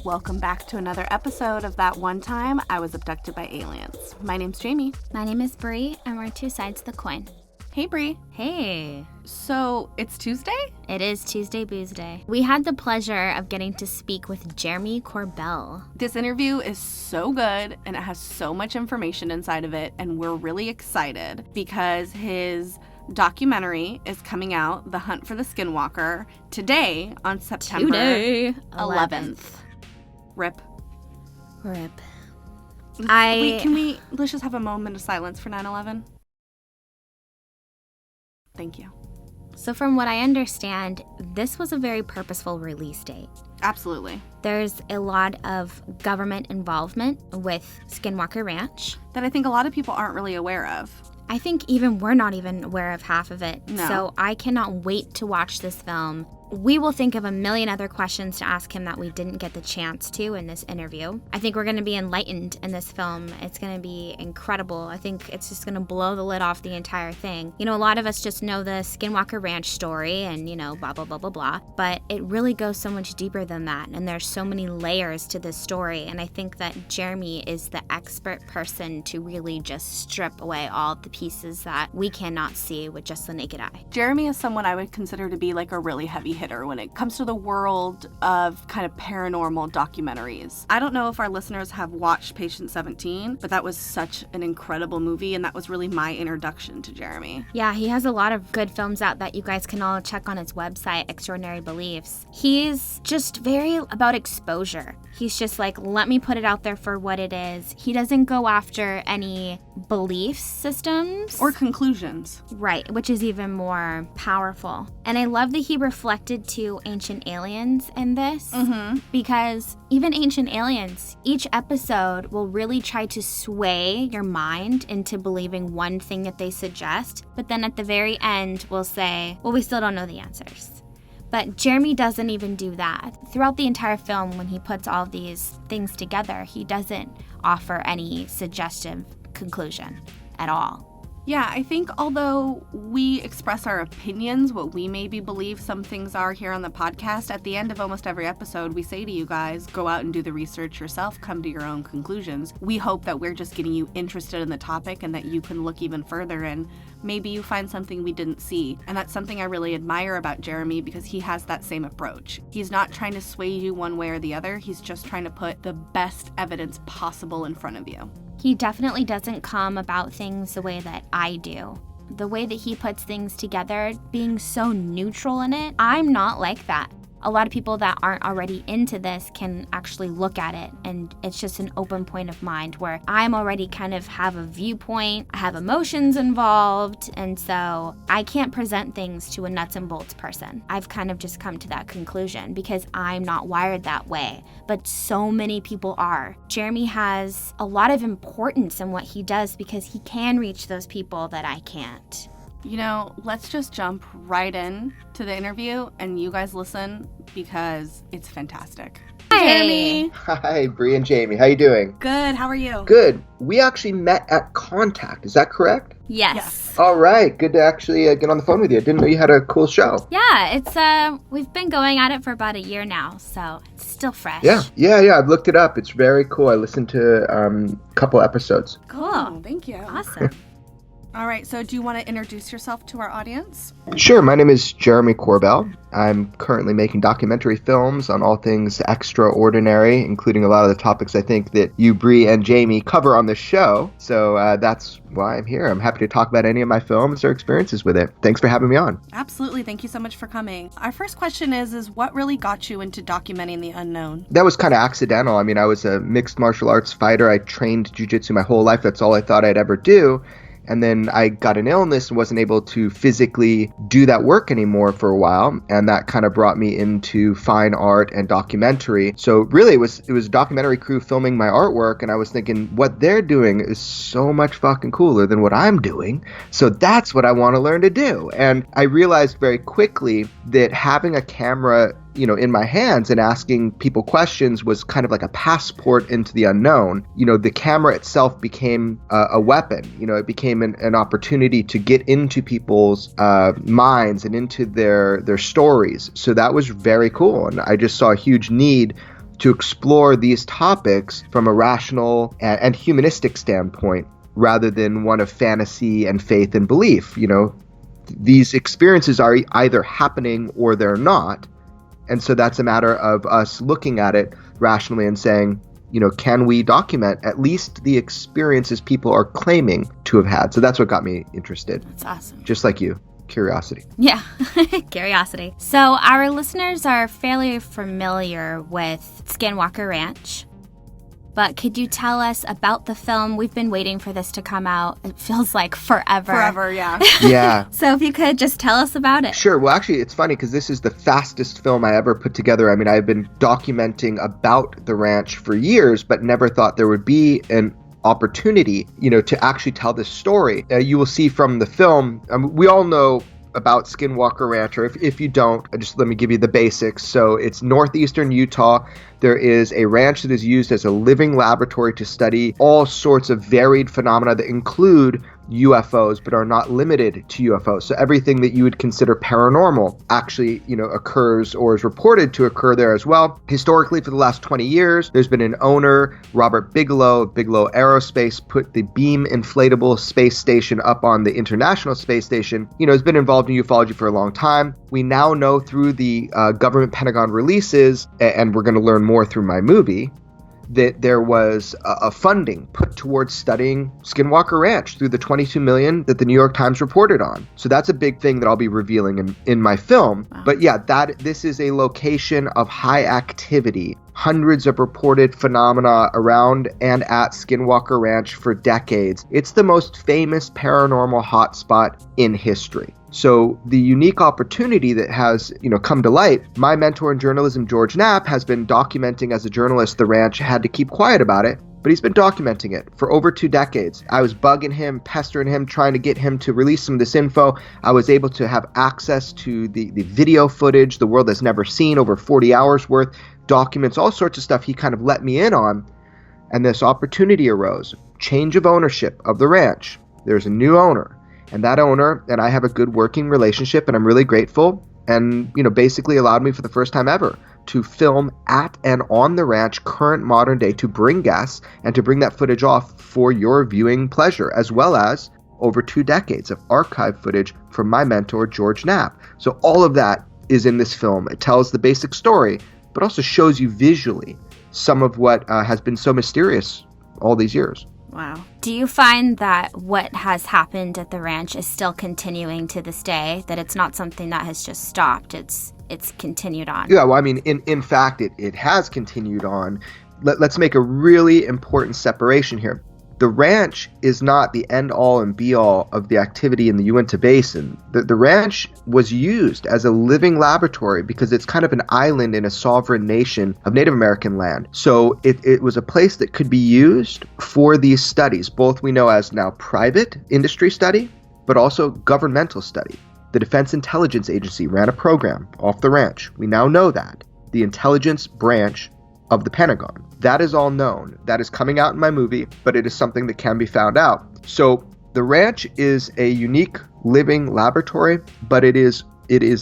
everyone. Welcome back to another episode of That One Time I Was Abducted by Aliens. My name's Jamie. My name is Bree, and we're two sides of the coin. Hey, Bree. Hey. So, it's Tuesday? It is Tuesday Booze Day. We had the pleasure of getting to speak with Jeremy Corbell. This interview is so good, and it has so much information inside of it, and we're really excited because his documentary is coming out, The Hunt for the Skinwalker, today on September 11th. Rip. Let's just have a moment of silence for 9/11? Thank you. So from what I understand, this was a very purposeful release date. Absolutely. There's a lot of government involvement with Skinwalker Ranch that I think a lot of people aren't really aware of. I think even we're not even aware of half of it. No. So I cannot wait to watch this film. We will think of a million other questions to ask him that we didn't get the chance to in this interview. I think we're going to be enlightened in this film. It's going to be incredible. I think it's just going to blow the lid off the entire thing. You know, a lot of us just know the Skinwalker Ranch story and, you know, blah, blah, blah, blah, blah. But it really goes so much deeper than that. And there's so many layers to this story. And I think that Jeremy is the expert person to really just strip away all the pieces that we cannot see with just the naked eye. Jeremy is someone I would consider to be like a really heavy hitter when it comes to the world of kind of paranormal documentaries. I don't know if our listeners have watched Patient 17, but that was such an incredible movie, and that was really my introduction to Jeremy. Yeah, he has a lot of good films out that you guys can all check on his website, Extraordinary Beliefs. He's just very about exposure. He's just like, let me put it out there for what it is. He doesn't go after any belief systems. Or conclusions. Right, which is even more powerful. And I love that he reflected to Ancient Aliens in this, because even Ancient Aliens, each episode will really try to sway your mind into believing one thing that they suggest, but then at the very end will say, well, we still don't know the answers. But Jeremy doesn't even do that. Throughout the entire film, when he puts all these things together, he doesn't offer any suggestive conclusion at all. Yeah, I think although we express our opinions, what we maybe believe some things are here on the podcast, at the end of almost every episode, we say to you guys, go out and do the research yourself, come to your own conclusions. We hope that we're just getting you interested in the topic and that you can look even further and maybe you find something we didn't see. And that's something I really admire about Jeremy because he has that same approach. He's not trying to sway you one way or the other. He's just trying to put the best evidence possible in front of you. He definitely doesn't come about things the way that I do. The way that he puts things together, being so neutral in it, I'm not like that. A lot of people that aren't already into this can actually look at it, and it's just an open point of mind where I'm already kind of have a viewpoint, I have emotions involved, and so I can't present things to a nuts and bolts person. I've kind of just come to that conclusion because I'm not wired that way, but so many people are. Jeremy has a lot of importance in what he does because he can reach those people that I can't. You know, let's just jump right in to the interview and you guys listen because it's fantastic. Hi. Jeremy. Hi, Bree and Jamie. How you doing? Good. How are you? Good. We actually met at Contact. Is that correct? Yes. All right. Good to actually get on the phone with you. I didn't know you had a cool show. Yeah, it's we've been going at it for about a year now, so it's still fresh. Yeah. I've looked it up. It's very cool. I listened to a couple episodes. Cool. Thank you. Awesome. All right, so do you want to introduce yourself to our audience? Sure. My name is Jeremy Corbell. I'm currently making documentary films on all things extraordinary, including a lot of the topics I think that you, Bree, and Jamie cover on the show. So that's why I'm here. I'm happy to talk about any of my films or experiences with it. Thanks for having me on. Absolutely. Thank you so much for coming. Our first question is what really got you into documenting the unknown? That was kind of accidental. I mean, I was a mixed martial arts fighter. I trained jiu-jitsu my whole life. That's all I thought I'd ever do. And then I got an illness and wasn't able to physically do that work anymore for a while. And that kind of brought me into fine art and documentary. So really it was a documentary crew filming my artwork. And I was thinking what they're doing is so much fucking cooler than what I'm doing. So that's what I want to learn to do. And I realized very quickly that having a camera in my hands and asking people questions was kind of like a passport into the unknown. The camera itself became a weapon. It became an opportunity to get into people's minds and into their stories. So that was very cool. And I just saw a huge need to explore these topics from a rational and humanistic standpoint rather than one of fantasy and faith and belief. These experiences are either happening or they're not. And so that's a matter of us looking at it rationally and saying, can we document at least the experiences people are claiming to have had? So that's what got me interested. That's awesome. Just like you. Curiosity. Yeah, curiosity. So our listeners are fairly familiar with Skinwalker Ranch. But could you tell us about the film? We've been waiting for this to come out. It feels like forever. Forever, yeah. Yeah. So if you could just tell us about it. Sure. Well, actually, it's funny because this is the fastest film I ever put together. I mean, I've been documenting about the ranch for years, but never thought there would be an opportunity, to actually tell this story. You will see from the film, we all know about Skinwalker Ranch, or if you don't, just let me give you the basics. So it's northeastern Utah. There is a ranch that is used as a living laboratory to study all sorts of varied phenomena that include UFOs, but are not limited to UFOs. So everything that you would consider paranormal actually, occurs or is reported to occur there as well. Historically, for the last 20 years, there's been an owner, Robert Bigelow Aerospace, put the beam inflatable space station up on the International Space Station. Has been involved in ufology for a long time. We now know through the government Pentagon releases, and we're going to learn more through my movie, that there was a funding put towards studying Skinwalker Ranch through the $22 million that the New York Times reported on. So that's a big thing that I'll be revealing in my film. Wow. But yeah, this is a location of high activity. Hundreds of reported phenomena around and at Skinwalker Ranch for decades. It's the most famous paranormal hotspot in history. So the unique opportunity that has, come to light, my mentor in journalism, George Knapp, has been documenting as a journalist the ranch, had to keep quiet about it, but he's been documenting it for over 2 decades. I was bugging him, pestering him, trying to get him to release some of this info. I was able to have access to the video footage the world has never seen, over 40 hours worth, documents, all sorts of stuff he kind of let me in on. And this opportunity arose. Change of ownership of the ranch. There's a new owner. And that owner and I have a good working relationship, and I'm really grateful, and, basically allowed me for the first time ever to film at and on the ranch, current modern day, to bring guests and to bring that footage off for your viewing pleasure, as well as over 2 decades of archive footage from my mentor, George Knapp. So all of that is in this film. It tells the basic story, but also shows you visually some of what has been so mysterious all these years. Wow. Do you find that what has happened at the ranch is still continuing to this day, that it's not something that has just stopped, it's continued on? Yeah, well, I mean, in fact, it has continued on. Let's make a really important separation here. The ranch is not the end-all and be-all of the activity in the Uinta Basin. The ranch was used as a living laboratory because it's kind of an island in a sovereign nation of Native American land. So it was a place that could be used for these studies, both we know as now private industry study, but also governmental study. The Defense Intelligence Agency ran a program off the ranch. We now know that. The intelligence branch of the Pentagon. That is all known. That is coming out in my movie, but it is something that can be found out. So the ranch is a unique living laboratory, but it is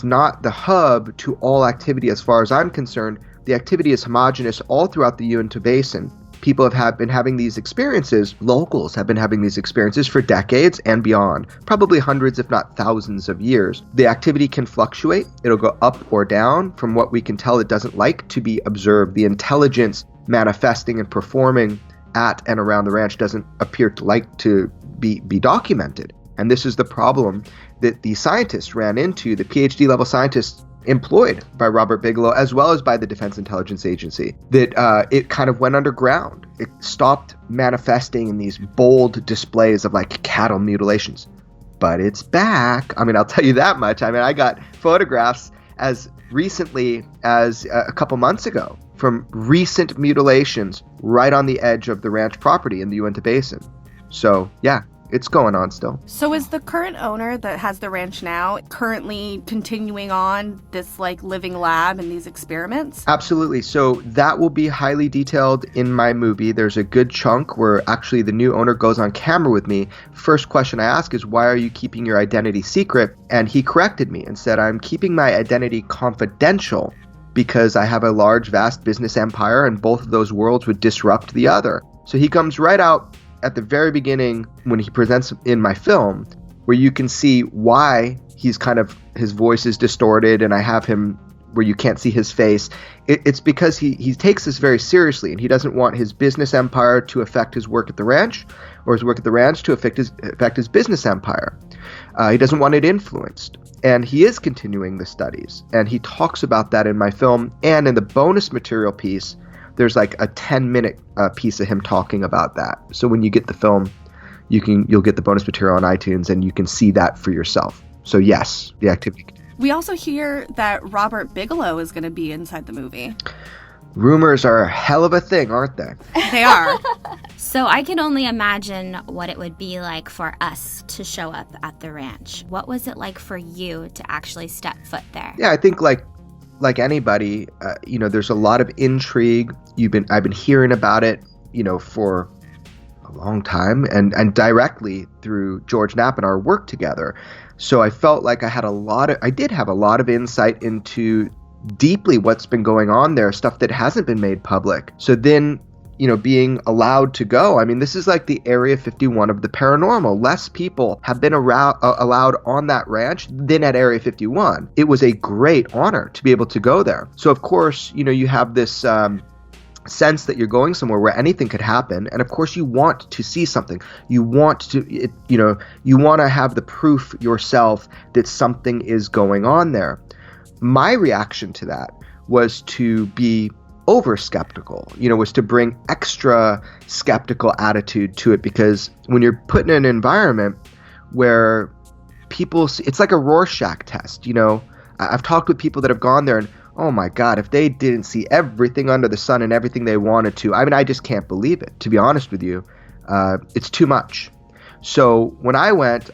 not the hub to all activity as far as I'm concerned. The activity is homogeneous all throughout the Uinta Basin. People have been having these experiences, locals have been having these experiences for decades and beyond, probably hundreds if not thousands of years. The activity can fluctuate. It'll go up or down. From what we can tell, it doesn't like to be observed. The intelligence manifesting and performing at and around the ranch doesn't appear to like to be documented. And this is the problem that the scientists ran into, the PhD level scientists employed by Robert Bigelow, as well as by the Defense Intelligence Agency, that it kind of went underground. It stopped manifesting in these bold displays of like cattle mutilations. But it's back. I mean, I'll tell you that much. I mean, I got photographs as recently as a couple months ago from recent mutilations right on the edge of the ranch property in the Uinta Basin. So, yeah. It's going on still. So is the current owner that has the ranch now currently continuing on this like living lab and these experiments? Absolutely. So that will be highly detailed in my movie. There's a good chunk where actually the new owner goes on camera with me. First question I ask is, why are you keeping your identity secret? And he corrected me and said, I'm keeping my identity confidential because I have a large, vast business empire, and both of those worlds would disrupt the other. So he comes right out at the very beginning when he presents in my film, where you can see why his voice is distorted, and I have him where you can't see his face. It's because he takes this very seriously, and he doesn't want his business empire to affect his work at the ranch, or his work at the ranch to affect his business empire. He doesn't want it influenced. And he is continuing the studies, and he talks about that in my film. And in the bonus material piece, there's like a 10-minute piece of him talking about that. So when you get the film, you'll get the bonus material on iTunes, and you can see that for yourself. So yes, the activity. We also hear that Robert Bigelow is going to be inside the movie. Rumors are a hell of a thing, aren't they? They are. So I can only imagine what it would be like for us to show up at the ranch. What was it like for you to actually step foot there? Yeah, I think like anybody, there's a lot of intrigue. I've been hearing about it, for a long time, and directly through George Knapp and our work together. So I felt like I did have a lot of insight into deeply what's been going on there, stuff that hasn't been made public. So then, being allowed to go, I mean, this is like the Area 51 of the paranormal. Less people have been allowed on that ranch than at Area 51. It was a great honor to be able to go there. So of course, you have this sense that you're going somewhere where anything could happen, and of course you want to see something. You want to have the proof yourself that something is going on there. My reaction to that was to be over skeptical, was to bring extra skeptical attitude to it, because when you're put in an environment where people see, it's like a Rorschach test. I've talked with people that have gone there, and oh my God, if they didn't see everything under the sun and everything they wanted to, I mean, I just can't believe it, to be honest with you. It's too much. So when I went,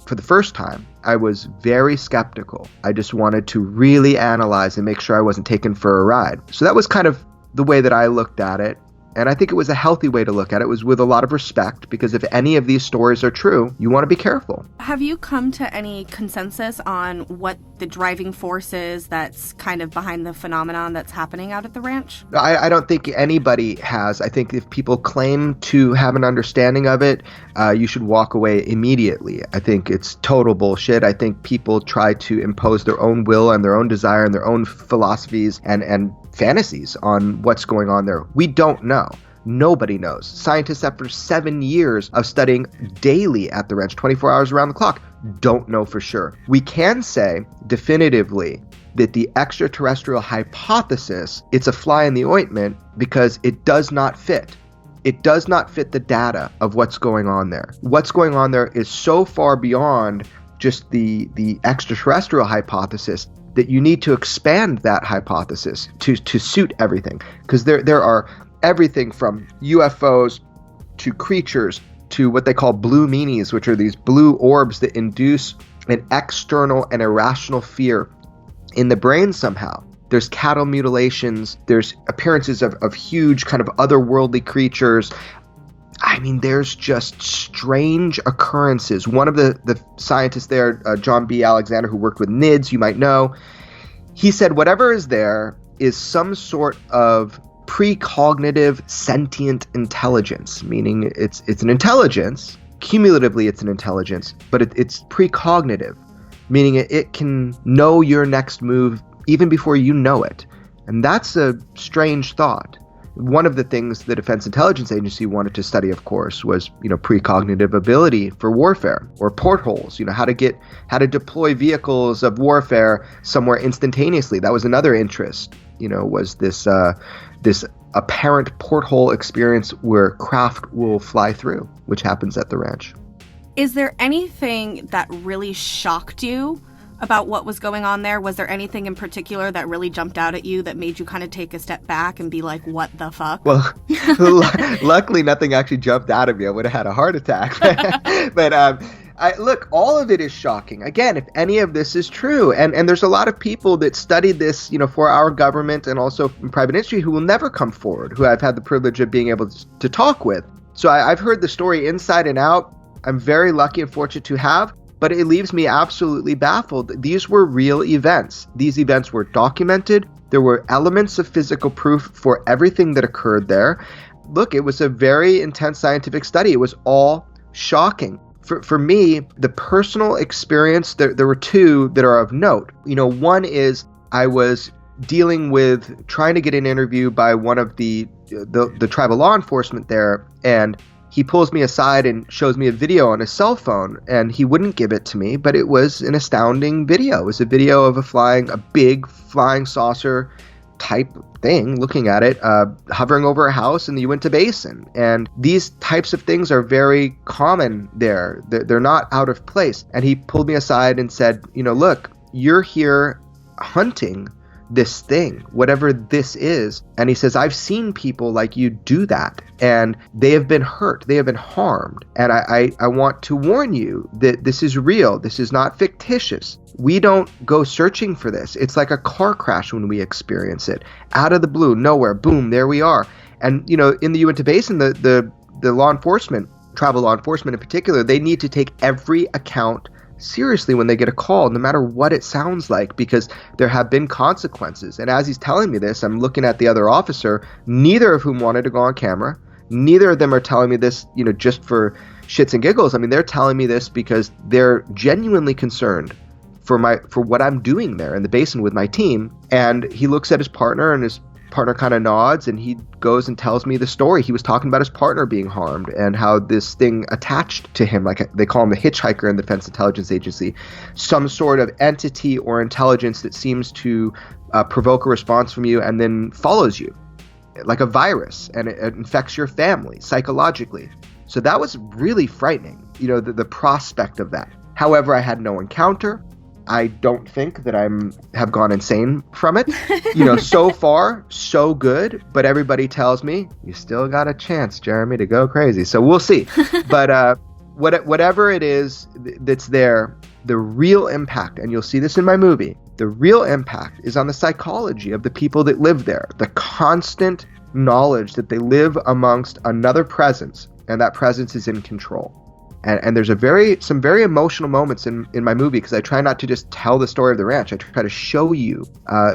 for the first time, I was very skeptical. I just wanted to really analyze and make sure I wasn't taken for a ride. So that was kind of the way that I looked at it. And I think it was a healthy way to look at it. It was with a lot of respect, because if any of these stories are true, you want to be careful. Have you come to any consensus on what the driving force is that's kind of behind the phenomenon that's happening out at the ranch? I don't think anybody has. I think if people claim to have an understanding of it, you should walk away immediately. I think it's total bullshit. I think people try to impose their own will and their own desire and their own philosophies and fantasies on what's going on there. We don't know. Nobody knows. Scientists, after 7 years of studying daily at the ranch, 24 hours around the clock, don't know for sure. We can say definitively that the extraterrestrial hypothesis, it's a fly in the ointment, because it does not fit. It does not fit the data of what's going on there. What's going on there is so far beyond just the extraterrestrial hypothesis that you need to expand that hypothesis to suit everything. Because there are everything from UFOs to creatures to what they call blue meanies, which are these blue orbs that induce an external and irrational fear in the brain somehow. There's cattle mutilations. There's appearances of huge kind of otherworldly creatures. I mean, there's just strange occurrences. One of the scientists there, John B. Alexander, who worked with NIDS, you might know, he said whatever is there is some sort of precognitive sentient intelligence, meaning it's an intelligence. Cumulatively, it's an intelligence, but it's precognitive, meaning it can know your next move even before you know it. And that's a strange thought. One of the things the Defense Intelligence Agency wanted to study, of course, was, precognitive ability for warfare, or portholes, how to deploy vehicles of warfare somewhere instantaneously. That was another interest, was this apparent porthole experience where craft will fly through, which happens at the ranch. Is there anything that really shocked you about what was going on there? Was there anything in particular that really jumped out at you that made you kind of take a step back and be like, what the fuck? Well, luckily nothing actually jumped out of me. I would have had a heart attack. But look, all of it is shocking. Again, if any of this is true, and there's a lot of people that studied this, for our government and also in private industry who will never come forward, who I've had the privilege of being able to talk with. So I've heard the story inside and out. I'm very lucky and fortunate to have. but it leaves me absolutely baffled. These were real events. These events were documented. There were elements of physical proof for everything that occurred there. Look, it was a very intense scientific study. It was all shocking. For me, the personal experience, there were two that are of note. One is I was dealing with trying to get an interview by one of the tribal law enforcement there, and he pulls me aside and shows me a video on his cell phone, and he wouldn't give it to me, but it was an astounding video. It was a video of a big flying saucer type thing, looking at it, hovering over a house in the Uinta Basin. And these types of things are very common there. They're not out of place. And he pulled me aside and said, look, you're here hunting this thing, whatever this is. And he says, I've seen people like you do that, and they have been hurt. They have been harmed. And I want to warn you that this is real. This is not fictitious. We don't go searching for this. It's like a car crash when we experience it. Out of the blue, nowhere, boom, there we are. And, in the Uinta Basin, the law enforcement, tribal law enforcement in particular, they need to take every account seriously when they get a call, no matter what it sounds like, because there have been consequences. And as he's telling me this, I'm looking at the other officer, neither of whom wanted to go on camera. Neither of them are telling me this, just for shits and giggles. I mean, they're telling me this because they're genuinely concerned for what I'm doing there in the basin with my team. And he looks at his partner, and his partner kind of nods, and he goes and tells me the story. He was talking about his partner being harmed and how this thing attached to him, like they call him the hitchhiker in the Defense Intelligence Agency, some sort of entity or intelligence that seems to provoke a response from you and then follows you like a virus, and it infects your family psychologically. So that was really frightening, the prospect of that. However, I had no encounter. I don't think that have gone insane from it. So far, so good. But everybody tells me, you still got a chance, Jeremy, to go crazy. So we'll see. But whatever it is that's there, the real impact, and you'll see this in my movie, the real impact is on the psychology of the people that live there. The constant knowledge that they live amongst another presence, and that presence is in control. And there's some very emotional moments in my movie, because I try not to just tell the story of the ranch. I try to show you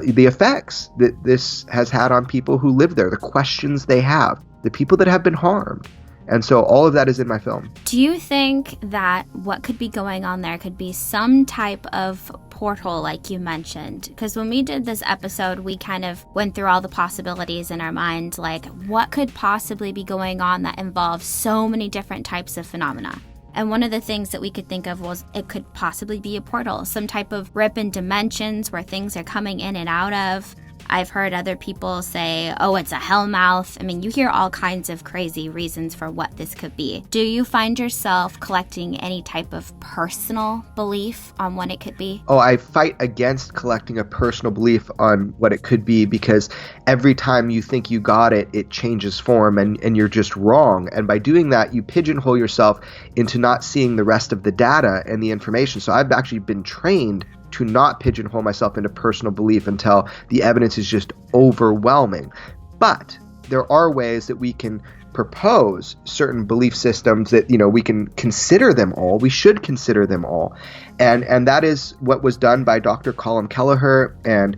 the effects that this has had on people who live there, the questions they have, the people that have been harmed. And so all of that is in my film. Do you think that what could be going on there could be some type of portal like you mentioned? Because when we did this episode, we kind of went through all the possibilities in our mind, like what could possibly be going on that involves so many different types of phenomena. And one of the things that we could think of was it could possibly be a portal, some type of rip in dimensions where things are coming in and out of. I've heard other people say, oh, it's a hellmouth. I mean, you hear all kinds of crazy reasons for what this could be. Do you find yourself collecting any type of personal belief on what it could be? Oh, I fight against collecting a personal belief on what it could be, because every time you think you got it, it changes form and you're just wrong. And by doing that, you pigeonhole yourself into not seeing the rest of the data and the information. So I've actually been trained to not pigeonhole myself into personal belief until the evidence is just overwhelming. But there are ways that we can propose certain belief systems that, we can consider them all. We should consider them all. And that is what was done by Dr. Colin Kelleher and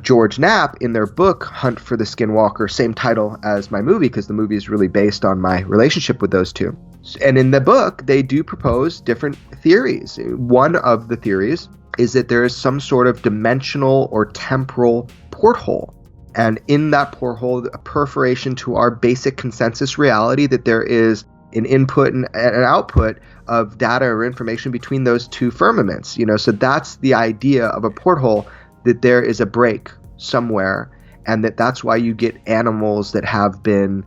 George Knapp in their book, Hunt for the Skinwalker, same title as my movie, because the movie is really based on my relationship with those two. And in the book, they do propose different theories. One of the theories is that there is some sort of dimensional or temporal porthole. And in that porthole, a perforation to our basic consensus reality, that there is an input and an output of data or information between those two firmaments. So that's the idea of a porthole, that there is a break somewhere, and that's why you get animals that have been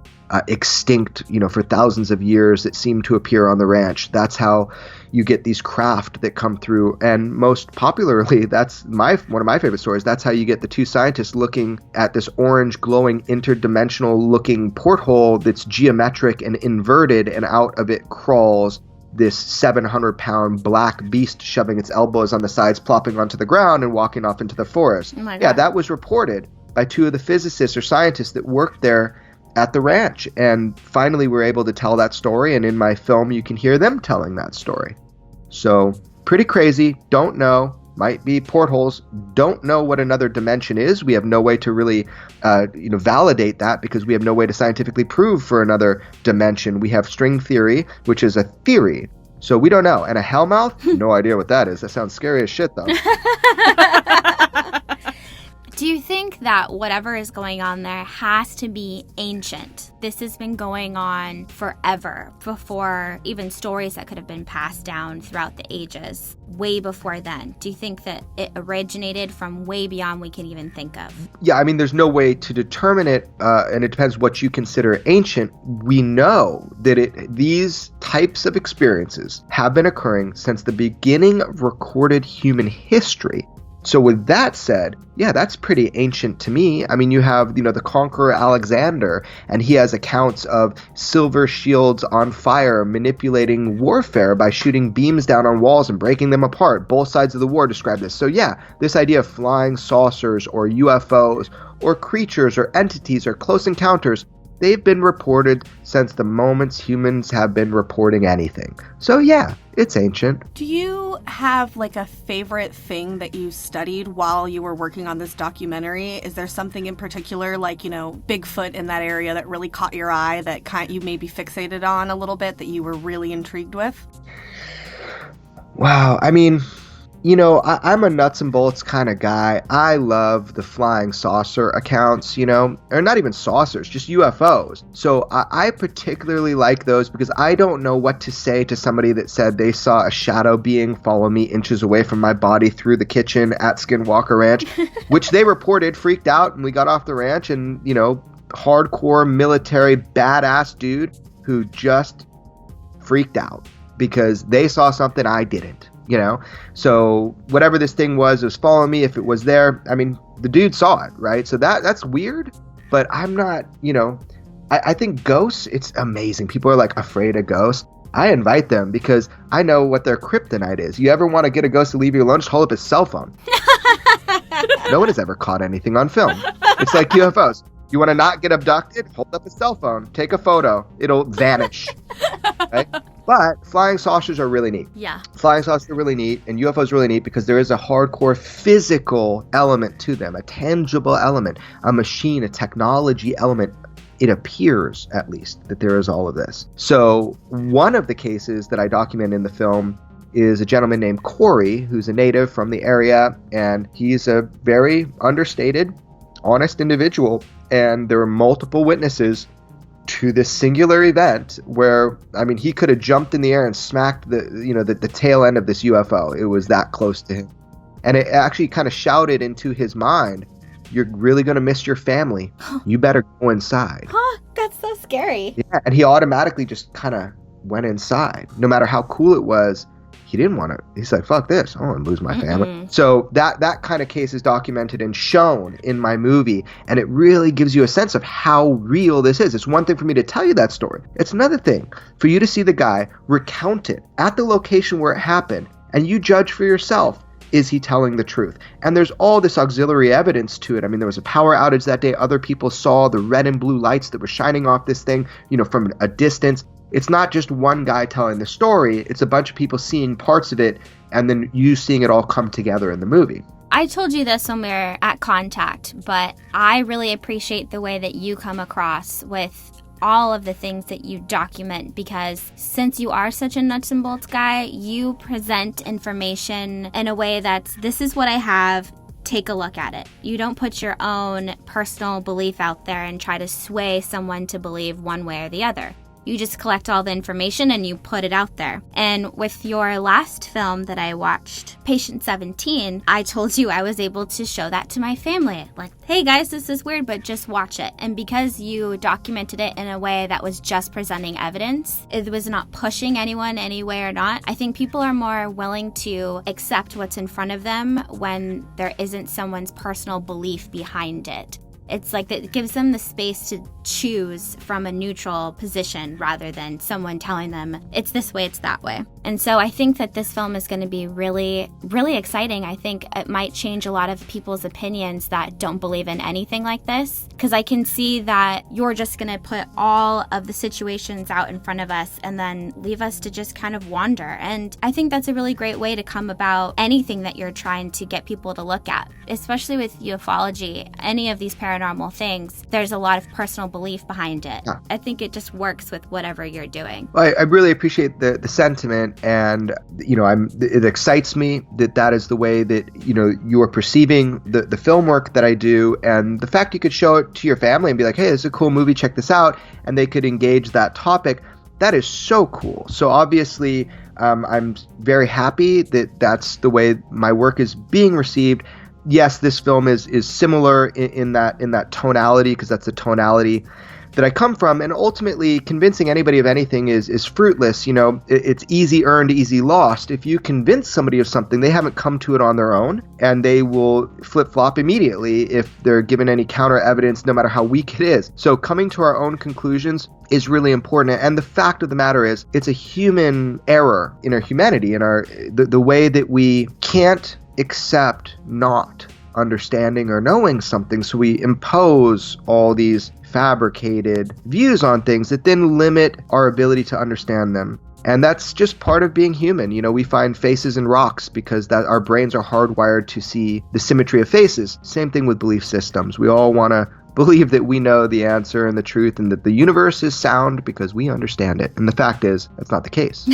extinct, for thousands of years that seem to appear on the ranch. That's how you get these craft that come through. And most popularly, that's one of my favorite stories. That's how you get the two scientists looking at this orange glowing interdimensional looking porthole that's geometric and inverted, and out of it crawls this 700-pound black beast shoving its elbows on the sides, plopping onto the ground and walking off into the forest. Oh my God. Yeah, that was reported by two of the physicists or scientists that worked there at the ranch. And finally, we're able to tell that story. And in my film, you can hear them telling that story. So Pretty crazy. Don't know. Might be portholes. Don't know what another dimension is. We have no way to really, validate that because we have no way to scientifically prove for another dimension. We have string theory, which is a theory. So we don't know. And a hellmouth? No idea what that is. That sounds scary as shit, though. Do you think that whatever is going on there has to be ancient? This has been going on forever, before even stories that could have been passed down throughout the ages, way before then. Do you think that it originated from way beyond we can even think of? Yeah, I mean, there's no way to determine it, and it depends what you consider ancient. We know that these types of experiences have been occurring since the beginning of recorded human history. So with that said, yeah, that's pretty ancient to me. I mean, you have, the conqueror Alexander, and he has accounts of silver shields on fire manipulating warfare by shooting beams down on walls and breaking them apart. Both sides of the war describe this. So yeah, this idea of flying saucers or UFOs or creatures or entities or close encounters, they've been reported since the moments humans have been reporting anything. So yeah, it's ancient. Do you have like a favorite thing that you studied while you were working on this documentary? Is there something in particular, like, Bigfoot in that area that really caught your eye that you maybe fixated on a little bit that you were really intrigued with? Wow, I mean, I'm a nuts and bolts kind of guy. I love the flying saucer accounts, or not even saucers, just UFOs. So I particularly like those because I don't know what to say to somebody that said they saw a shadow being follow me inches away from my body through the kitchen at Skinwalker Ranch, which they reported, freaked out, and we got off the ranch and, hardcore military badass dude who just freaked out because they saw something I didn't. So whatever this thing was following me. If it was there, I mean, the dude saw it, right? So that's weird, but I'm not, I think ghosts, it's amazing. People are like afraid of ghosts. I invite them because I know what their kryptonite is. You ever want to get a ghost to leave you alone? Just hold up his cell phone. No one has ever caught anything on film. It's like UFOs. You want to not get abducted? Hold up a cell phone. Take a photo. It'll vanish. Right? But flying saucers are really neat. Yeah. Flying saucers are really neat, and UFOs are really neat because there is a hardcore physical element to them, a tangible element, a machine, a technology element. It appears, at least, that there is all of this. So one of the cases that I document in the film is a gentleman named Corey, who's a native from the area, and he's a very understated, honest individual. And there were multiple witnesses to this singular event where, I mean, he could have jumped in the air and smacked the tail end of this UFO. It was that close to him. And it actually kind of shouted into his mind, "You're really going to miss your family. You better go inside." Huh? That's so scary. Yeah, and he automatically just kind of went inside. No matter how cool it was, he didn't want to. He's like, fuck this. I don't want to lose my family. So that kind of case is documented and shown in my movie. And it really gives you a sense of how real this is. It's one thing for me to tell you that story. It's another thing for you to see the guy recount it at the location where it happened. And you judge for yourself. Is he telling the truth? And there's all this auxiliary evidence to it. I mean, there was a power outage that day. Other people saw the red and blue lights that were shining off this thing, from a distance. It's not just one guy telling the story. It's a bunch of people seeing parts of it and then you seeing it all come together in the movie. I told you this when we were at Contact, but I really appreciate the way that you come across with all of the things that you document because since you are such a nuts and bolts guy, you present information in a way that's, this is what I have, take a look at it. You don't put your own personal belief out there and try to sway someone to believe one way or the other. You just collect all the information and you put it out there. And with your last film that I watched, Patient 17, I told you I was able to show that to my family. Like, hey guys, this is weird, but just watch it. And because you documented it in a way that was just presenting evidence, it was not pushing anyone any way or not, I think people are more willing to accept what's in front of them when there isn't someone's personal belief behind it. It's like it gives them the space to choose from a neutral position rather than someone telling them it's this way, it's that way. And so I think that this film is going to be really, really exciting. I think it might change a lot of people's opinions that don't believe in anything like this, because I can see that you're just going to put all of the situations out in front of us and then leave us to just kind of wander. And I think that's a really great way to come about anything that you're trying to get people to look at, especially with ufology, any of these paranormal things. There's a lot of personal belief behind it. Yeah. I think it just works with whatever you're doing. Well, I really appreciate the sentiment, and it excites me that is the way that you are perceiving the film work that I do, and the fact you could show it to your family and be like, hey, this is a cool movie, check this out, and they could engage that topic. That is so cool. So obviously, I'm very happy that that's the way my work is being received. Yes, this film is similar in that tonality, because that's the tonality that I come from, and ultimately convincing anybody of anything is fruitless. It's easy earned, easy lost. If you convince somebody of something, they haven't come to it on their own, and they will flip-flop immediately if they're given any counter evidence, no matter how weak it is. So coming to our own conclusions is really important. And the fact of the matter is, it's a human error in our humanity, in the way that we can't accept not understanding or knowing something, so we impose all these fabricated views on things that then limit our ability to understand them. And that's just part of being human. We find faces in rocks because our brains are hardwired to see the symmetry of faces. Same thing with belief systems. We all want to believe that we know the answer and the truth, and that the universe is sound because we understand it. And the fact is, that's not the case.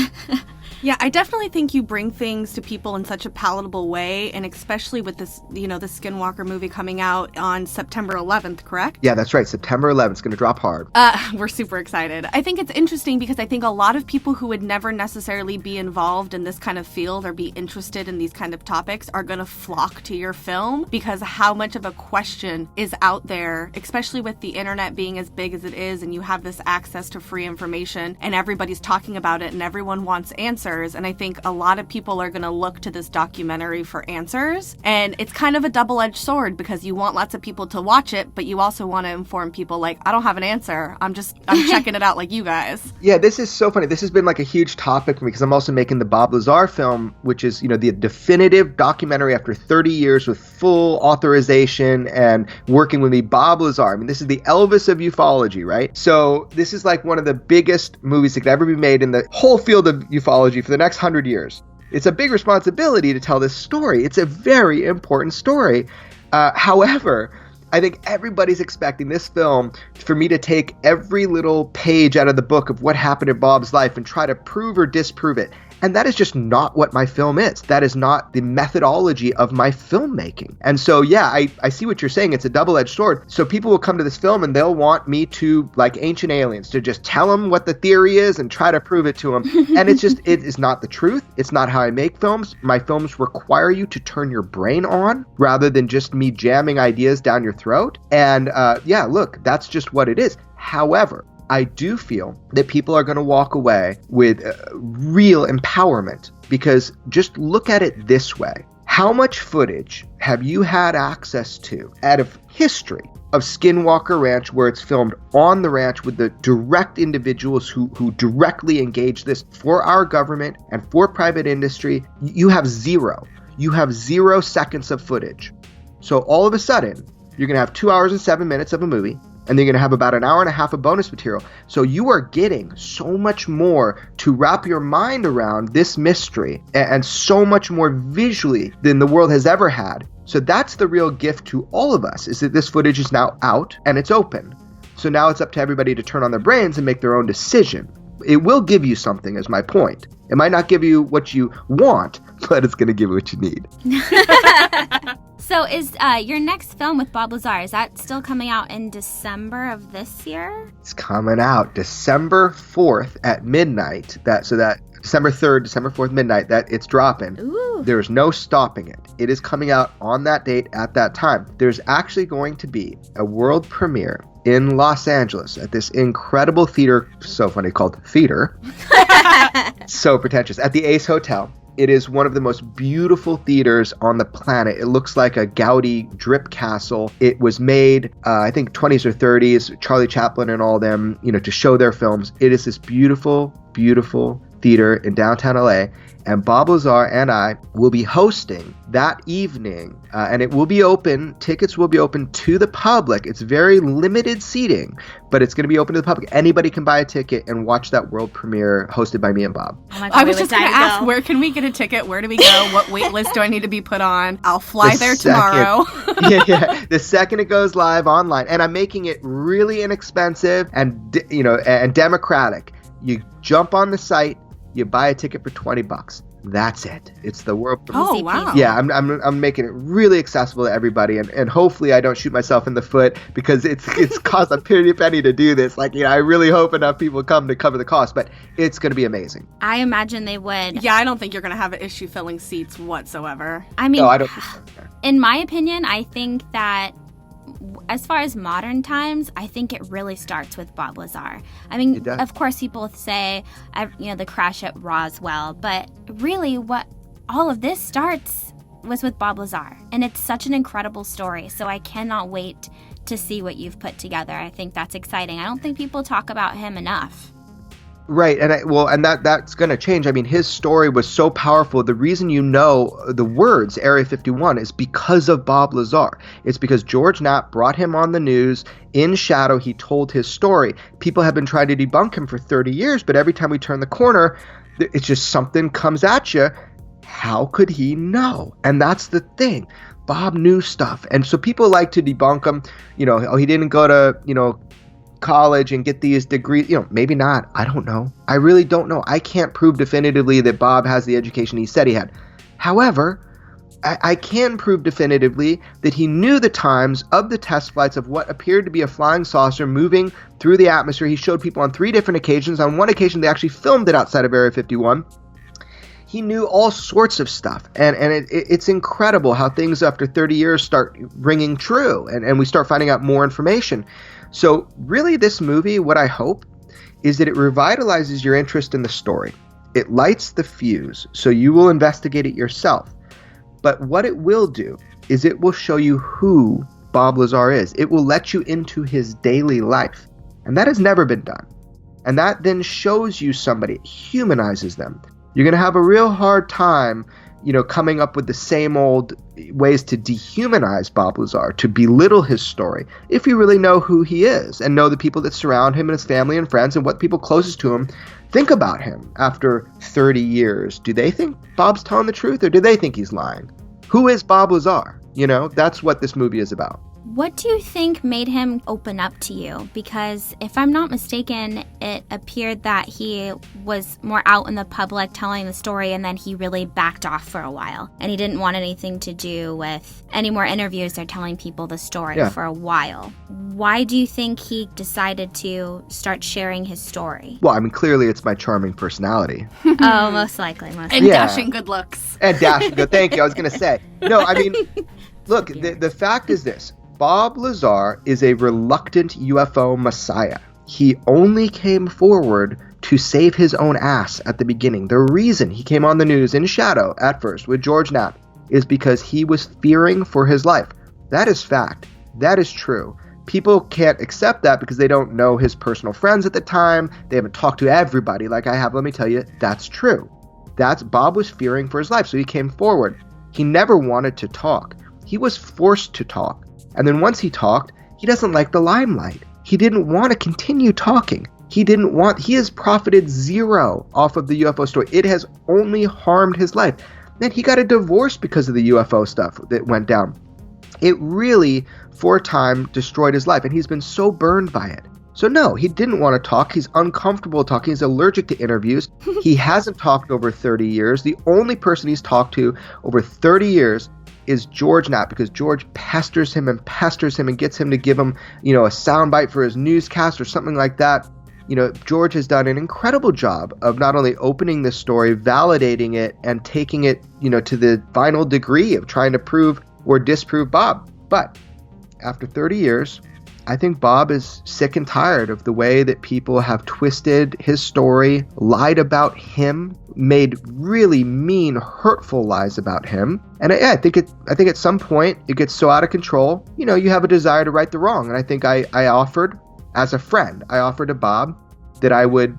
Yeah, I definitely think you bring things to people in such a palatable way, and especially with this, the Skinwalker movie coming out on September 11th, correct? Yeah, that's right. September 11th. It's going to drop hard. We're super excited. I think it's interesting because I think a lot of people who would never necessarily be involved in this kind of field or be interested in these kind of topics are going to flock to your film, because how much of a question is out there, especially with the internet being as big as it is, and you have this access to free information, and everybody's talking about it, and everyone wants answers. And I think a lot of people are going to look to this documentary for answers. And it's kind of a double-edged sword, because you want lots of people to watch it, but you also want to inform people like, I don't have an answer. I'm checking it out like you guys. Yeah, this is so funny. This has been like a huge topic for me, because I'm also making the Bob Lazar film, which is, the definitive documentary after 30 years with full authorization and working with me, Bob Lazar. I mean, this is the Elvis of ufology, right? So this is like one of the biggest movies that could ever be made in the whole field of ufology for the next 100 years. It's a big responsibility to tell this story. It's a very important story. However, I think everybody's expecting this film for me to take every little page out of the book of what happened in Bob's life and try to prove or disprove it. And that is just not what my film is. That is not the methodology of my filmmaking. And so, yeah, I see what you're saying. It's a double-edged sword. So people will come to this film and they'll want me to, like Ancient Aliens, to just tell them what the theory is and try to prove it to them. And it is not the truth. It's not how I make films. My films require you to turn your brain on rather than just me jamming ideas down your throat. And yeah, look, that's just what it is. However, I do feel that people are going to walk away with real empowerment, because just look at it this way. How much footage have you had access to out of history of Skinwalker Ranch, where it's filmed on the ranch with the direct individuals who directly engage this for our government and for private industry? You have zero. You have 0 seconds of footage. So all of a sudden, you're going to have 2 hours and 7 minutes of a movie, and then you're going to have about an hour and a half of bonus material. So you are getting so much more to wrap your mind around this mystery, and so much more visually than the world has ever had. So that's the real gift to all of us, is that this footage is now out and it's open. So now it's up to everybody to turn on their brains and make their own decision. It will give you something, is my point. It might not give you what you want, but it's going to give you what you need. So is your next film with Bob Lazar, is that still coming out in December of this year? It's coming out December 4th at midnight. That December 3rd, December 4th midnight, that it's dropping. Ooh. There's no stopping it. It is coming out on that date at that time. There's actually going to be a world premiere in Los Angeles at this incredible theater, so funny, called Theater. So pretentious, at the Ace Hotel. It is one of the most beautiful theaters on the planet. It looks like a Gaudi drip castle. It was made, I think, 20s or 30s, Charlie Chaplin and all them, to show their films. It is this beautiful, beautiful theater in downtown LA. And Bob Lazar and I will be hosting that evening, and it will be open. Tickets will be open to the public. It's very limited seating, but it's going to be open to the public. Anybody can buy a ticket and watch that world premiere hosted by me and Bob. Oh my God, I was just going to ask, where can we get a ticket? Where do we go? What wait list do I need to be put on? I'll fly there tomorrow. Yeah. The second it goes live online, and I'm making it really inexpensive and and democratic. You jump on the site. You buy a ticket for $20. That's it. It's the world premiere. Oh, wow. Yeah, I'm making it really accessible to everybody, and hopefully I don't shoot myself in the foot because it's cost a pretty penny to do this. I really hope enough people come to cover the cost, but it's going to be amazing. I imagine they would. Yeah, I don't think you're going to have an issue filling seats whatsoever. I mean, no, I don't think so. In my opinion, I think that as far as modern times, I think it really starts with Bob Lazar. I mean, of course, people say, the crash at Roswell, but really what all of this starts was with Bob Lazar. And it's such an incredible story. So I cannot wait to see what you've put together. I think that's exciting. I don't think people talk about him enough. Right, and that's going to change. I mean, his story was so powerful. The reason the words Area 51 is because of Bob Lazar. It's because George Knapp brought him on the news. In shadow, he told his story. People have been trying to debunk him for 30 years, but every time we turn the corner, it's just something comes at you. How could he know? And that's the thing. Bob knew stuff. And so people like to debunk him. He didn't go to, college and get these degrees, maybe not. I don't know. I really don't know. I can't prove definitively that Bob has the education he said he had. However, I can prove definitively that he knew the times of the test flights of what appeared to be a flying saucer moving through the atmosphere. He showed people on 3 different occasions. On one occasion, they actually filmed it outside of Area 51. He knew all sorts of stuff, and it's incredible how things after 30 years start ringing true, and we start finding out more information. So really this movie, what I hope, is that it revitalizes your interest in the story. It lights the fuse, so you will investigate it yourself. But what it will do is it will show you who Bob Lazar is. It will let you into his daily life, and that has never been done. And that then shows you somebody, it humanizes them. You're going to have a real hard time coming up with the same old ways to dehumanize Bob Lazar, to belittle his story, if you really know who he is and know the people that surround him and his family and friends and what people closest to him think about him after 30 years. Do they think Bob's telling the truth, or do they think he's lying? Who is Bob Lazar? That's what this movie is about. What do you think made him open up to you? Because if I'm not mistaken, it appeared that he was more out in the public telling the story, and then he really backed off for a while. And he didn't want anything to do with any more interviews or telling people the story for a while. Why do you think he decided to start sharing his story? Well, I mean, clearly it's my charming personality. Oh, most likely. And dashing good looks. And dashing good. Thank you. I was going to say. No, I mean, look, the fact is this. Bob Lazar is a reluctant UFO messiah. He only came forward to save his own ass at the beginning. The reason he came on the news in shadow at first with George Knapp is because he was fearing for his life. That is fact. That is true. People can't accept that because they don't know his personal friends at the time. They haven't talked to everybody like I have. Let me tell you, that's true. Bob was fearing for his life, so he came forward. He never wanted to talk. He was forced to talk. And then once he talked, he doesn't like the limelight. He didn't want to continue talking. He has profited zero off of the UFO story. It has only harmed his life. Then he got a divorce because of the UFO stuff that went down. It really, for a time, destroyed his life, and he's been so burned by it. So no, he didn't want to talk. He's uncomfortable talking. He's allergic to interviews. He hasn't talked over 30 years. The only person he's talked to over 30 years is George Knapp, because George pesters him and gets him to give him, a soundbite for his newscast or something like that. George has done an incredible job of not only opening this story, validating it, and taking it, to the final degree of trying to prove or disprove Bob. But after 30 years, I think Bob is sick and tired of the way that people have twisted his story, lied about him, made really mean, hurtful lies about him. And I think at some point it gets so out of control, you have a desire to right the wrong. And I think I offered, as a friend, I offered to Bob that I would,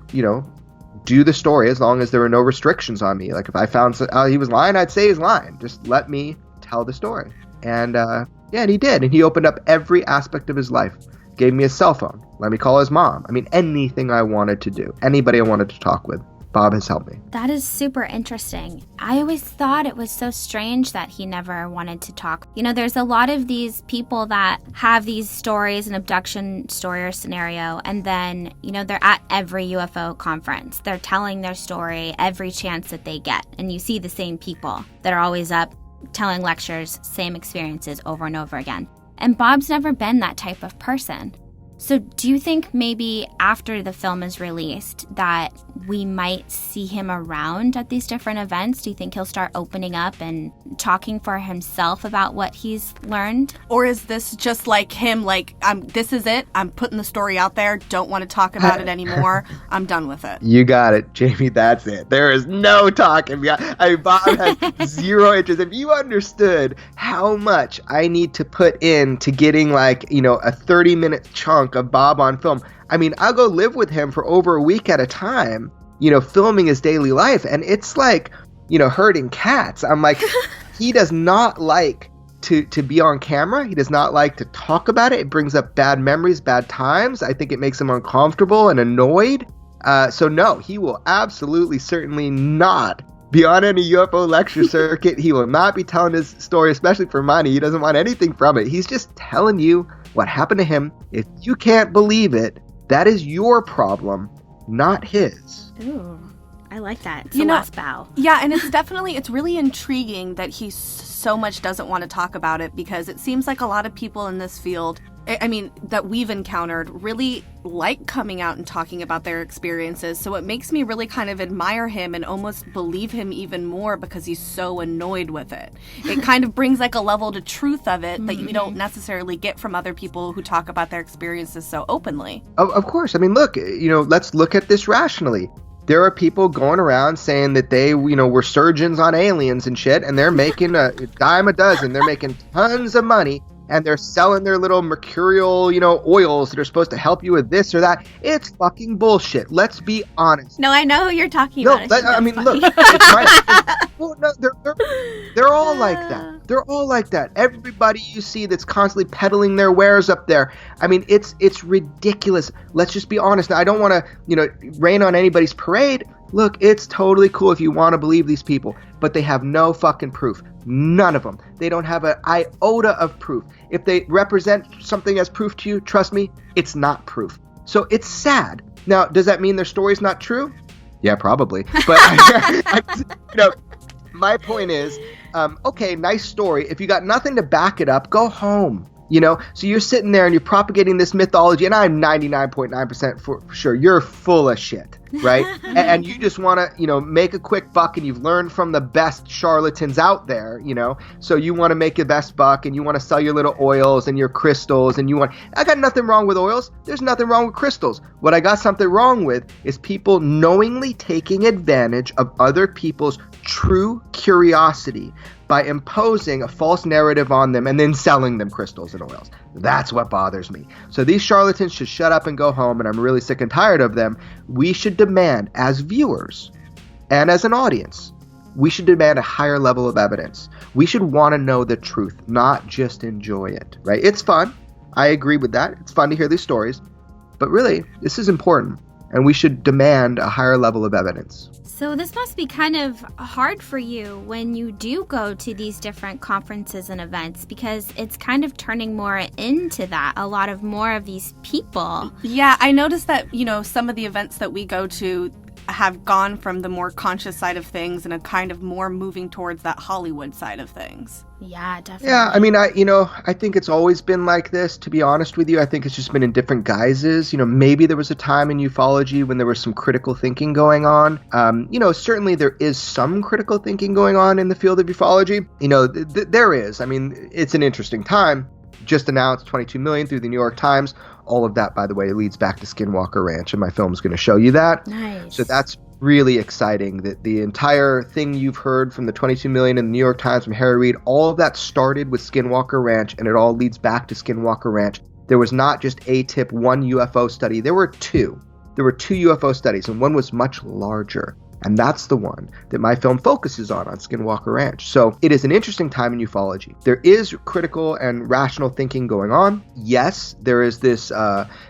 do the story as long as there were no restrictions on me. Like if I found he was lying, I'd say he's lying. Just let me tell the story. And and he did. And he opened up every aspect of his life. Gave me a cell phone. Let me call his mom. I mean, anything I wanted to do. Anybody I wanted to talk with. Bob has helped me. That is super interesting. I always thought it was so strange that he never wanted to talk. There's a lot of these people that have these stories, an abduction story or scenario, and then, they're at every UFO conference. They're telling their story every chance that they get. And you see the same people that are always up telling lectures, same experiences over and over again. And Bob's never been that type of person. So do you think maybe after the film is released that we might see him around at these different events? Do you think he'll start opening up and talking for himself about what he's learned? Or is this just like him, like, this is it, I'm putting the story out there, don't want to talk about it anymore, I'm done with it? You got it, Jamie, that's it. There is no talking. Bob has zero interest. If you understood how much I need to put into getting a 30-minute chunk of Bob on film, I'll go live with him for over a week at a time, filming his daily life. And it's like, herding cats. I'm like, he does not like to be on camera. He does not like to talk about it. It brings up bad memories, bad times. I think it makes him uncomfortable and annoyed. So no, he will absolutely, certainly not be on any UFO lecture circuit. He will not be telling his story, especially for money. He doesn't want anything from it. He's just telling you what happened to him. If you can't believe it, that is your problem, not his. Ooh, I like that. It's the last bow. Yeah, and it's really intriguing that he so much doesn't want to talk about it, because it seems like a lot of people in this field, that we've encountered, really like coming out and talking about their experiences. So it makes me really kind of admire him and almost believe him even more, because he's so annoyed with it. It kind of brings like a level to truth of it that you don't necessarily get from other people who talk about their experiences so openly. Of course. Look, let's look at this rationally. There are people going around saying that they, were surgeons on aliens and shit, and they're making a dime a dozen. They're making tons of money. And they're selling their little mercurial, oils that are supposed to help you with this or that. It's fucking bullshit. Let's be honest. No, I know who you're talking about. Look, it's right. Well, no, they're all like that. They're all like that. Everybody you see that's constantly peddling their wares up there. It's ridiculous. Let's just be honest. Now, I don't want to, rain on anybody's parade. Look, it's totally cool if you want to believe these people, but they have no fucking proof. None of them. They don't have an iota of proof. If they represent something as proof to you, trust me, it's not proof. So it's sad. Now, does that mean their story's not true? Yeah, probably. But, my point is, okay, nice story. If you got nothing to back it up, go home. So you're sitting there and you're propagating this mythology, and I'm 99.9% for sure you're full of shit, right? and you just want to, make a quick buck, and you've learned from the best charlatans out there, so you want to make your best buck, and you want to sell your little oils and your crystals, and I got nothing wrong with oils. There's nothing wrong with crystals. What I got something wrong with is people knowingly taking advantage of other people's true curiosity by imposing a false narrative on them and then selling them crystals and oils. That's what bothers me. So these charlatans should shut up and go home, and I'm really sick and tired of them. We should demand, as viewers and as an audience, we should demand a higher level of evidence. We should want to know the truth, not just enjoy it, right? It's fun. I agree with that. It's fun to hear these stories. But really, this is important, and we should demand a higher level of evidence. So this must be kind of hard for you when you do go to these different conferences and events, because it's kind of turning more into that, a lot of more of these people. Yeah, I noticed that, some of the events that we go to have gone from the more conscious side of things and a kind of more moving towards that Hollywood side of things. Yeah, definitely. Yeah, I think it's always been like this, to be honest with you. I think it's just been in different guises. Maybe there was a time in ufology when there was some critical thinking going on. Certainly there is some critical thinking going on in the field of ufology. There is. It's an interesting time. just announced, 22 million through the New York Times. All of that, by the way, leads back to Skinwalker Ranch, and my film's going to show you that. Nice. So that's really exciting that the entire thing you've heard from the 22 million in the New York Times from Harry Reid, all of that started with Skinwalker Ranch, and it all leads back to Skinwalker Ranch. There was not just one UFO study. There were two. There were two UFO studies, and one was much larger. And that's the one that my film focuses on Skinwalker Ranch. So it is an interesting time in ufology. There is critical and rational thinking going on. Yes, there is this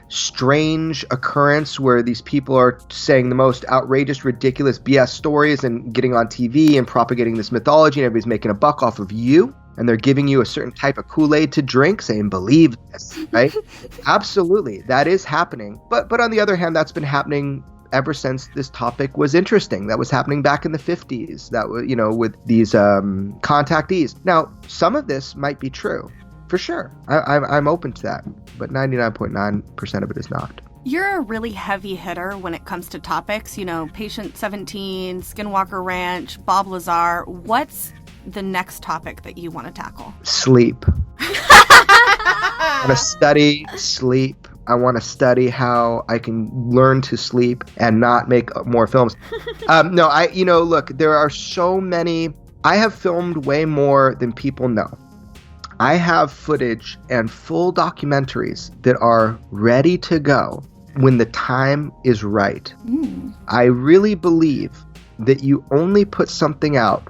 strange occurrence where these people are saying the most outrageous, ridiculous BS stories and getting on TV and propagating this mythology, and everybody's making a buck off of you. And they're giving you a certain type of Kool-Aid to drink, saying, believe this, right? Absolutely, that is happening. But on the other hand, that's been happening ever since this topic was interesting. That was happening back in the 50s, that was, with these contactees. Now, some of this might be true, for sure. I'm open to that, but 99.9% of it is not. You're a really heavy hitter when it comes to topics. Patient 17, Skinwalker Ranch, Bob Lazar. What's the next topic that you want to tackle? Sleep. I want to study sleep. I want to study how I can learn to sleep and not make more films. Look, there are so many. I have filmed way more than people know. I have footage and full documentaries that are ready to go when the time is right. I really believe that you only put something out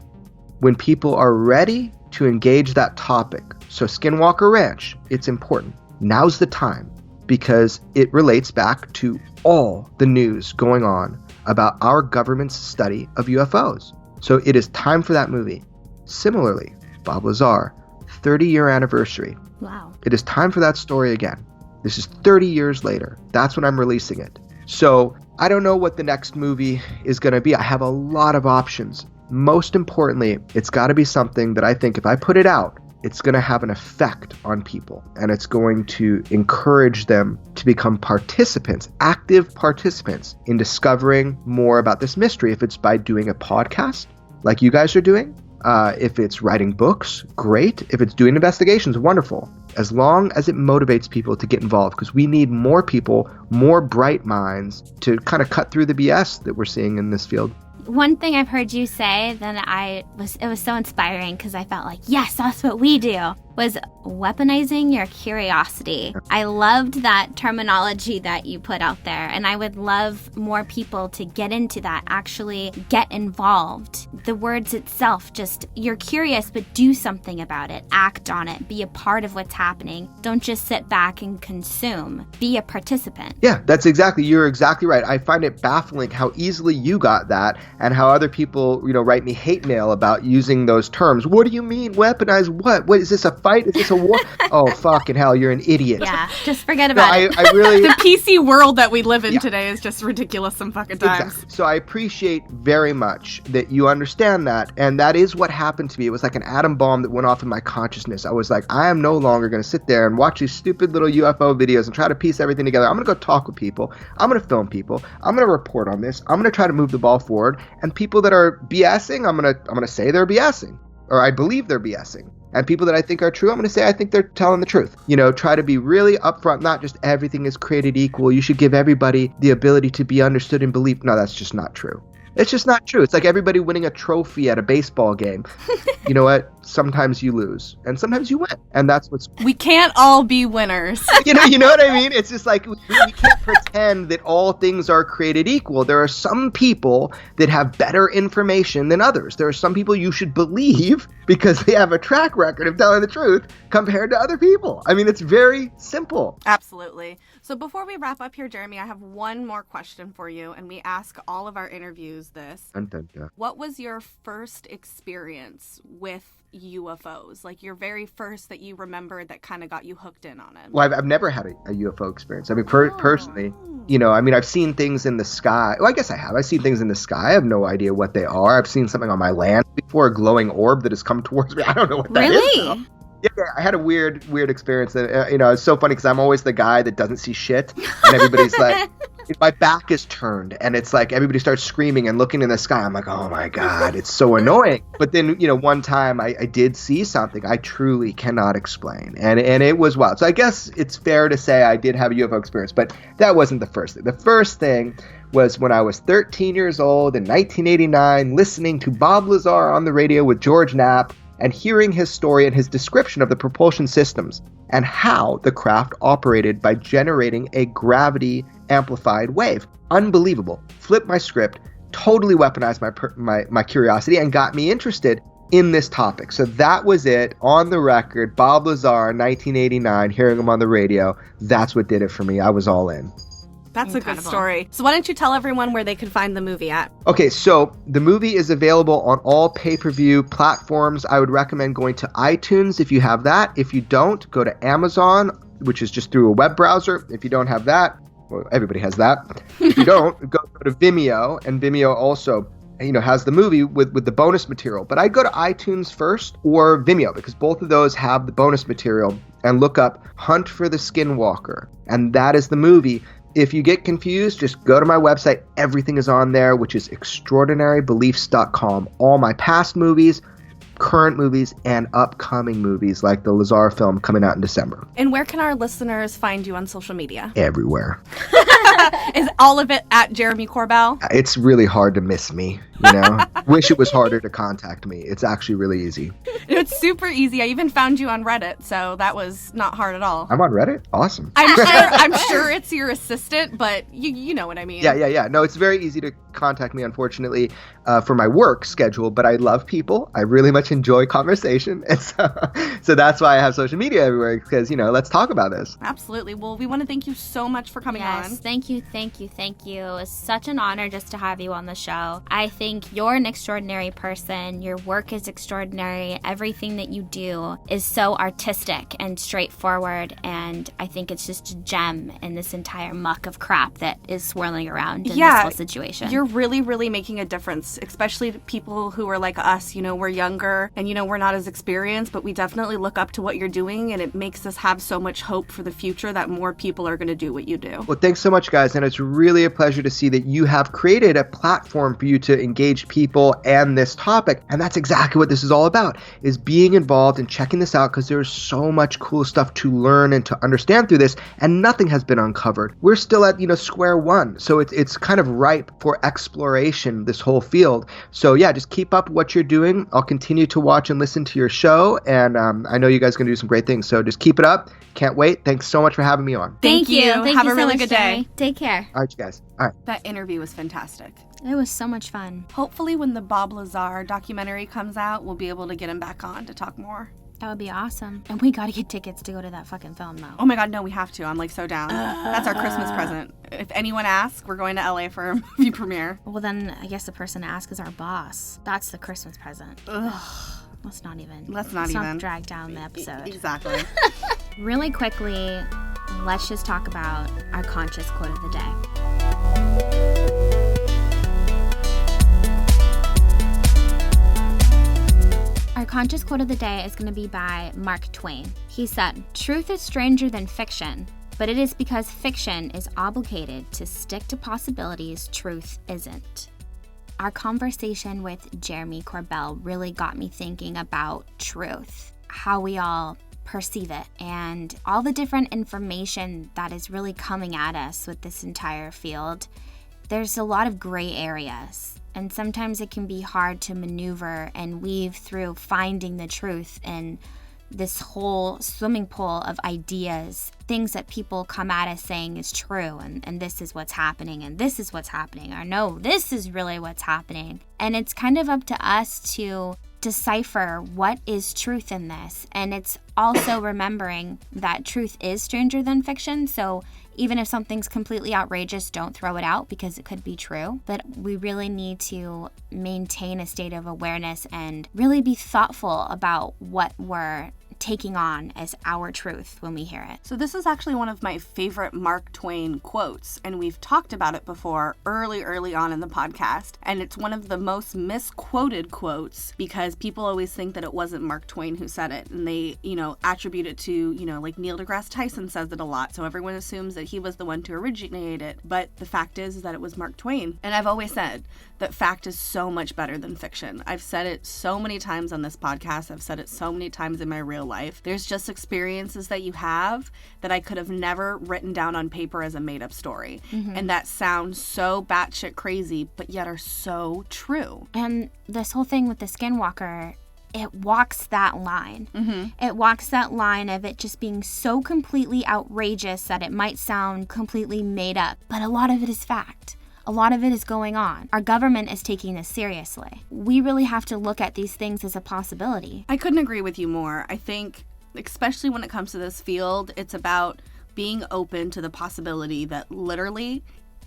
when people are ready to engage that topic. So Skinwalker Ranch, it's important. Now's the time, because it relates back to all the news going on about our government's study of UFOs. So it is time for that movie. Similarly, Bob Lazar, 30-year anniversary. Wow. It is time for that story again. This is 30 years later. That's when I'm releasing it. So I don't know what the next movie is going to be. I have a lot of options. Most importantly, it's got to be something that I think if I put it out, it's going to have an effect on people, and it's going to encourage them to become participants, active participants in discovering more about this mystery. If it's by doing a podcast like you guys are doing, if it's writing books, great. If it's doing investigations, wonderful. As long as it motivates people to get involved, because we need more people, more bright minds to kind of cut through the BS that we're seeing in this field. One thing I've heard you say that it was so inspiring, because I felt like, yes, that's what we do, was weaponizing your curiosity. I loved that terminology that you put out there, and I would love more people to get into that, actually get involved. The words itself, just, you're curious, but do something about it. Act on it. Be a part of what's happening. Don't just sit back and consume. Be a participant. Yeah, you're exactly right. I find it baffling how easily you got that, and how other people, write me hate mail about using those terms. What do you mean, weaponize what? What is this, a fight? Is this a war? Oh, fucking hell, you're an idiot. Yeah, just forget about it. I really... The PC world that we live in today is just ridiculous some fucking times. Exactly. So I appreciate very much that you understand that, and that is what happened to me. It was like an atom bomb that went off in my consciousness. I was like, I am no longer going to sit there and watch these stupid little UFO videos and try to piece everything together. I'm going to go talk with people. I'm going to film people. I'm going to report on this. I'm going to try to move the ball forward. And people that are BSing, I'm going to say they're BSing, or I believe they're BSing. And people that I think are true, I'm going to say I think they're telling the truth. Try to be really upfront, not just everything is created equal. You should give everybody the ability to be understood and believed. No, that's just not true. It's just not true. It's like everybody winning a trophy at a baseball game. You know what? Sometimes you lose, and sometimes you win, and that's what's. We can't all be winners. You know what I mean? It's just like we can't pretend that all things are created equal. There are some people that have better information than others. There are some people you should believe because they have a track record of telling the truth compared to other people. I mean, it's very simple. Absolutely. So before we wrap up here, Jeremy, I have one more question for you, and we ask all of our interviews this. Dun, dun, dun. What was your first experience with UFOs? Like your very first that you remembered that kind of got you hooked in on it? Well, I've never had a UFO experience. I mean, personally, I've seen things in the sky. Well, I guess I have. I've seen things in the sky. I have no idea what they are. I've seen something on my land before, a glowing orb that has come towards me. I don't know what that is. Really? Yeah, I had a weird experience. That, it's so funny because I'm always the guy that doesn't see shit, and everybody's like, My back is turned, and it's like everybody starts screaming and looking in the sky. I'm like, oh my God, it's so annoying. But then, one time I did see something I truly cannot explain, and it was wild. So I guess it's fair to say I did have a UFO experience, but that wasn't the first thing. The first thing was when I was 13 years old in 1989, listening to Bob Lazar on the radio with George Knapp and hearing his story and his description of the propulsion systems and how the craft operated by generating a gravity amplified wave. Unbelievable. Flipped my script, totally weaponized my curiosity, and got me interested in this topic. So that was it, on the record. Bob Lazar, 1989, hearing him on the radio. That's what did it for me. I was all in. That's incredible. A good story. So why don't you tell everyone where they can find the movie at? Okay, so the movie is available on all pay-per-view platforms. I would recommend going to iTunes if you have that. If you don't, go to Amazon, which is just through a web browser. If you don't have that, well, everybody has that. If you don't, go to Vimeo, and Vimeo also has the movie with the bonus material. But I go to iTunes first or Vimeo because both of those have the bonus material, and look up Hunt for the Skinwalker, and that is the movie. If you get confused, just go to my website. Everything is on there, which is extraordinarybeliefs.com. All my past movies, current movies, and upcoming movies like the Lazar film coming out in December. And where can our listeners find you on social media? Everywhere. Is all of it at Jeremy Corbell? It's really hard to miss me, Wish it was harder to contact me. It's actually really easy. It's super easy. I even found you on Reddit, so that was not hard at all. I'm on Reddit? Awesome. I'm sure it's your assistant, but you know what I mean. Yeah. No, it's very easy to contact me, unfortunately, for my work schedule, but I love people. I really much enjoy conversation, and so that's why I have social media everywhere, because, let's talk about this. Absolutely. Well, we want to thank you so much for coming on. Yes, thank you. It's such an honor just to have you on the show. I think you're an extraordinary person. Your work is extraordinary. Everything that you do is so artistic and straightforward, and I think it's just a gem in this entire muck of crap that is swirling around in this whole situation. You're really, really making a difference, especially to people who are like us. We're younger and, we're not as experienced, but we definitely look up to what you're doing, and it makes us have so much hope for the future that more people are going to do what you do. Well, thanks so much, guys, and it's really a pleasure to see that you have created a platform for you to engage people and this topic, and that's exactly what this is all about, is being involved and checking this out, because there's so much cool stuff to learn and to understand through this, and nothing has been uncovered. We're still at square one, so it's kind of ripe for exploration, this whole field. So yeah, just keep up what you're doing. I'll continue to watch and listen to your show, and I know you guys are going to do some great things, so just keep it up. Can't wait. Thanks so much for having me on. Thank you. Have a really good day. Take care. All right, you guys. All right. That interview was fantastic. It was so much fun. Hopefully when the Bob Lazar documentary comes out, we'll be able to get him back on to talk more. That would be awesome. And we gotta get tickets to go to that fucking film, though. Oh my God, no, we have to. I'm so down. That's our Christmas present. If anyone asks, we're going to LA for a movie premiere. Well, then I guess the person to ask is our boss. That's the Christmas present. Ugh. Let's not even drag down the episode. Exactly. Really quickly, let's just talk about our conscious quote of the day. Our conscious quote of the day is going to be by Mark Twain. He said, "Truth is stranger than fiction, but it is because fiction is obligated to stick to possibilities truth isn't." Our conversation with Jeremy Corbell really got me thinking about truth, how we all perceive it, and all the different information that is really coming at us with this entire field. There's a lot of gray areas, and sometimes it can be hard to maneuver and weave through finding the truth in this whole swimming pool of ideas, things that people come at us saying is true, and this is what's happening, and this is what's happening, or no, this is really what's happening. And it's kind of up to us to decipher what is truth in this. And it's also remembering that truth is stranger than fiction, so even if something's completely outrageous, don't throw it out because it could be true. But we really need to maintain a state of awareness and really be thoughtful about what we're taking on as our truth when we hear it. So this is actually one of my favorite Mark Twain quotes, and we've talked about it before early on in the podcast, and it's one of the most misquoted quotes because people always think that it wasn't Mark Twain who said it, and they, attribute it to, like Neil deGrasse Tyson says it a lot, so everyone assumes that he was the one to originate it, but the fact is that it was Mark Twain. And I've always said that fact is so much better than fiction. I've said it so many times on this podcast. I've said it so many times in my real life. There's just experiences that you have that I could have never written down on paper as a made-up story. Mm-hmm. And that sounds so batshit crazy, but yet are so true. And this whole thing with the Skinwalker, it walks that line. Mm-hmm. It walks that line of it just being so completely outrageous that it might sound completely made up. But a lot of it is fact. A lot of it is going on. Our government is taking this seriously. We really have to look at these things as a possibility. I couldn't agree with you more. I think, especially when it comes to this field, it's about being open to the possibility that literally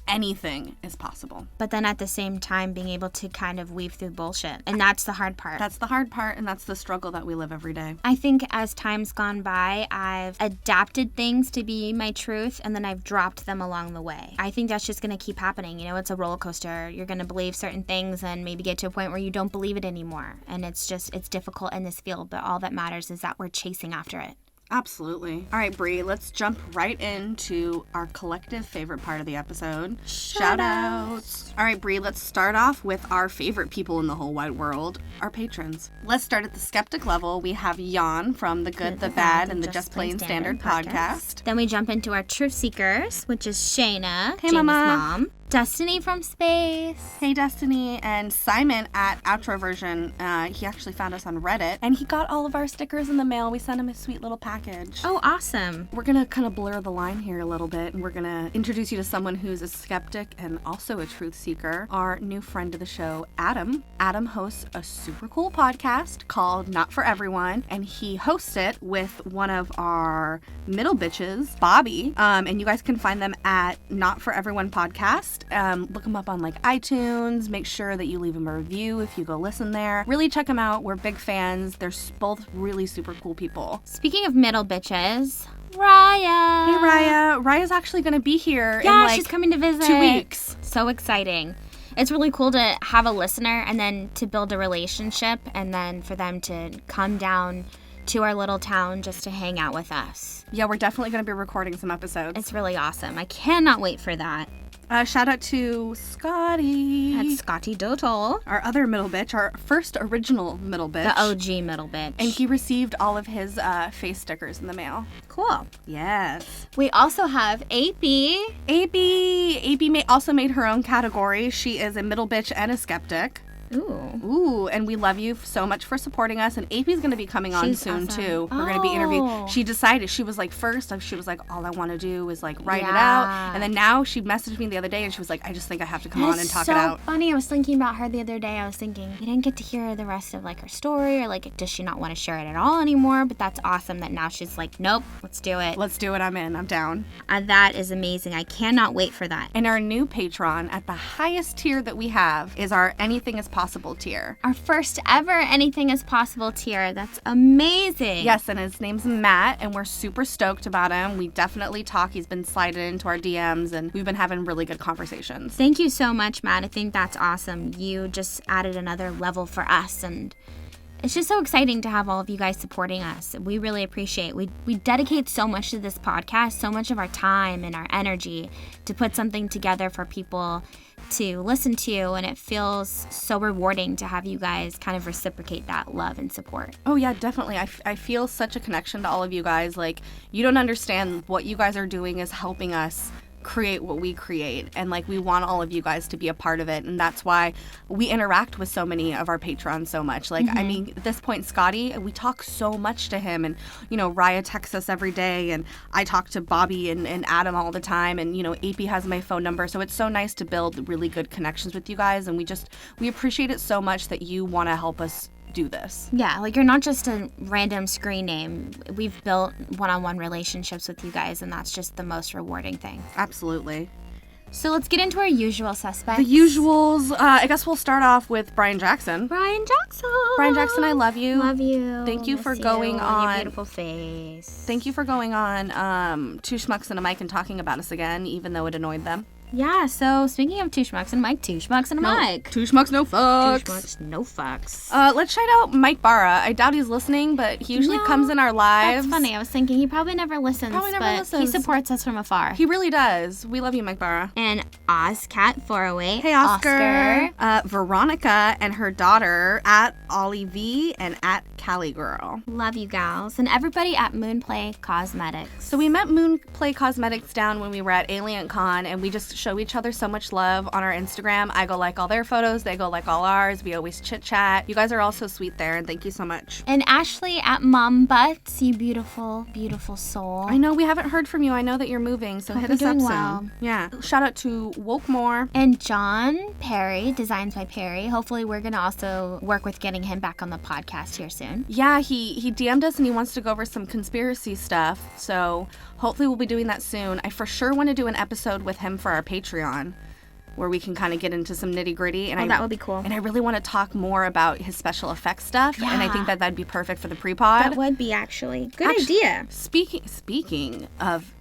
anything is possible. But then at the same time, being able to kind of weave through bullshit. And that's the hard part. That's the hard part, and that's the struggle that we live every day. I think as time's gone by, I've adapted things to be my truth, and then I've dropped them along the way. I think that's just going to keep happening. It's a roller coaster. You're going to believe certain things and maybe get to a point where you don't believe it anymore. And it's difficult in this field, but all that matters is that we're chasing after it. Absolutely. All right, Bree, let's jump right into our collective favorite part of the episode. Shout outs. All right, Bree, let's start off with our favorite people in the whole wide world, our patrons. Let's start at the skeptic level. We have Jan from the Good, the Bad, and the Just Plain Standard podcast. Then we jump into our truth seekers, which is Shayna, hey, Jamie's Mama. mom. Destiny from space. Hey, Destiny. And Simon at Outro Version. He actually found us on Reddit, and he got all of our stickers in the mail. We sent him a sweet little package. Oh, awesome. We're going to kind of blur the line here a little bit, and we're going to introduce you to someone who's a skeptic and also a truth seeker, our new friend of the show, Adam. Adam hosts a super cool podcast called Not For Everyone, and he hosts it with one of our middle bitches, Bobby, and you guys can find them at Not For Everyone Podcast. Look them up on iTunes. Make sure that you leave them a review if you go listen there. Really check them out. We're big fans. They're both really super cool people. Speaking of middle bitches, Raya. Hey, Raya. Raya's actually going to be here in she's coming to visit. 2 weeks. So exciting. It's really cool to have a listener and then to build a relationship and then for them to come down to our little town just to hang out with us. Yeah, we're definitely going to be recording some episodes. It's really awesome. I cannot wait for that. Shout out to Scotty. That's Scotty Dotal. Our other middle bitch, our first original middle bitch. The OG middle bitch. And he received all of his face stickers in the mail. Cool. Yes. We also have AP. AP also made her own category. She is a middle bitch and a skeptic. Ooh, and we love you so much for supporting us. And AP's going to be coming on soon, awesome. too. We're going to be interviewing. She decided, she was first, she was all I want to do is write it out. And then now she messaged me the other day and she was I just think I have to come on and talk it out. So funny. I was thinking about her the other day. I was thinking, we didn't get to hear the rest of her story or does she not want to share it at all anymore? But that's awesome that now she's nope, let's do it. Let's do it. I'm in. I'm down. That is amazing. I cannot wait for that. And our new patron at the highest tier that we have is our Anything Is Possible tier. Our first ever Anything Is Possible tier. That's amazing. Yes, and his name's Matt, and we're super stoked about him. We definitely talk. He's been sliding into our DMs, and we've been having really good conversations. Thank you so much, Matt. I think that's awesome. You just added another level for us, and it's just so exciting to have all of you guys supporting us. We really appreciate it. We dedicate so much to this podcast, so much of our time and our energy to put something together for people to listen to, and it feels so rewarding to have you guys kind of reciprocate that love and support. Oh yeah, definitely. I feel such a connection to all of you guys. You don't understand what you guys are doing is helping us create what we create, and we want all of you guys to be a part of it, and that's why we interact with so many of our patrons so much. I mean, at this point, Scotty, we talk so much to him, and Raya texts us every day, and I talk to Bobby and Adam all the time, and AP has my phone number, so it's so nice to build really good connections with you guys, and we appreciate it so much that you want to help us do this. Yeah, you're not just a random screen name. We've built one-on-one relationships with you guys, and that's just the most rewarding thing. Absolutely. So let's get into our usual suspects. The usuals. I guess we'll start off with Brian Jackson. Brian Jackson. Brian Jackson, I love you. Love you. Thank you for Miss going you, on. Your beautiful face. Thank you for going on Two Schmucks and a Mic and talking about us again, even though it annoyed them. Yeah, so speaking of Two Schmucks and a Mic, Two Schmucks and a Mic. Two Schmucks, no fucks. Two Schmucks, no fucks. Let's shout out Mike Barra. I doubt he's listening, but he usually comes in our lives. That's funny. I was thinking he probably never listens, he supports us from afar. He really does. We love you, Mike Barra. And OzCat408. Hey, Oscar. Veronica and her daughter at Ollie V and at Cali Girl. Love you, gals. And everybody at Moonplay Cosmetics. So we met Moonplay Cosmetics down when we were at Alien Con, and we just show each other so much love on our Instagram. I go like all their photos, they go like all ours. We always chit chat. You guys are all so sweet there, and thank you so much. And Ashley at Mom Butts, you beautiful, beautiful soul. I know we haven't heard from you. I know that you're moving, so hit us up soon. Well. Yeah. Shout out to Wokemore. And John Perry, Designs by Perry. Hopefully we're gonna also work with getting him back on the podcast here soon. Yeah, he DM'd us and he wants to go over some conspiracy stuff. So hopefully we'll be doing that soon. I for sure want to do an episode with him for our Patreon, where we can kind of get into some nitty gritty. And that would be cool. And I really want to talk more about his special effects stuff. Yeah. And I think that that'd be perfect for the pre-pod. That would be actually. Good idea. Speaking of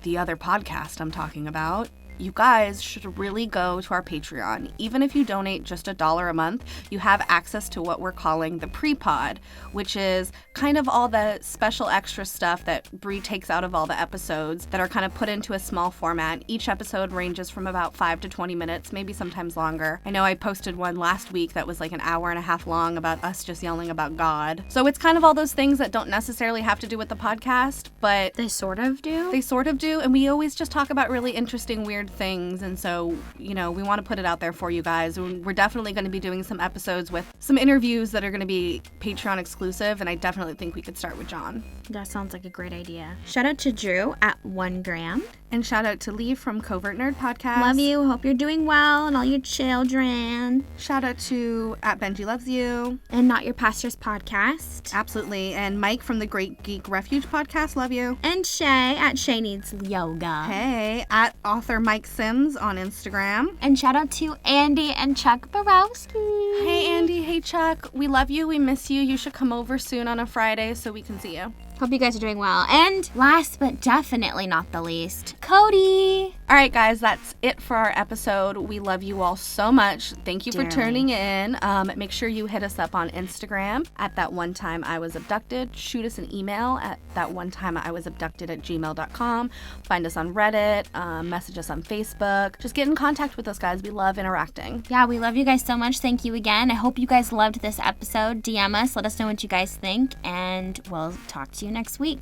the other podcast I'm talking about, you guys should really go to our Patreon. Even if you donate just $1 a month, you have access to what we're calling the pre-pod, which is kind of all the special extra stuff that Brie takes out of all the episodes that are kind of put into a small format. Each episode ranges from about 5 to 20 minutes, maybe sometimes longer. I know I posted one last week that was like an hour and a half long about us just yelling about God. So it's kind of all those things that don't necessarily have to do with the podcast, but they sort of do. They sort of do, and we always just talk about really interesting, weird things, and so, you know, we want to put it out there for you guys. We're definitely going to be doing some episodes with some interviews that are going to be Patreon exclusive, and I definitely think we could start with John. That sounds like a great idea. Shout out to Drew at 1 gram. And shout out to Lee from Covert Nerd Podcast. Love you. Hope you're doing well and all your children. Shout out to at Benji Loves You. And Not Your Pastor's Podcast. Absolutely. And Mike from the Great Geek Refuge Podcast. Love you. And Shay at Shay Needs Yoga. Hey, at author Mike Sims on Instagram. And shout out to Andy and Chuck Borowski. Hey, Andy. Hey, Chuck. We love you. We miss you. You should come over soon on a Friday so we can see you. Hope you guys are doing well. And last but definitely not the least, Cody. All right, guys, that's it for our episode. We love you all so much. Thank you for tuning in. Make sure you hit us up on Instagram at That One Time I Was Abducted. Shoot us an email at thatonetimeiwasabducted@gmail.com. Find us on Reddit. Message us on Facebook. Just get in contact with us, guys. We love interacting. Yeah, we love you guys so much. Thank you again. I hope you guys loved this episode. DM us. Let us know what you guys think. And we'll talk to you next week.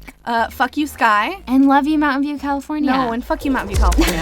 Fuck you, Sky. And love you, Mountain View, California. No, and fuck you, Mountain View, California.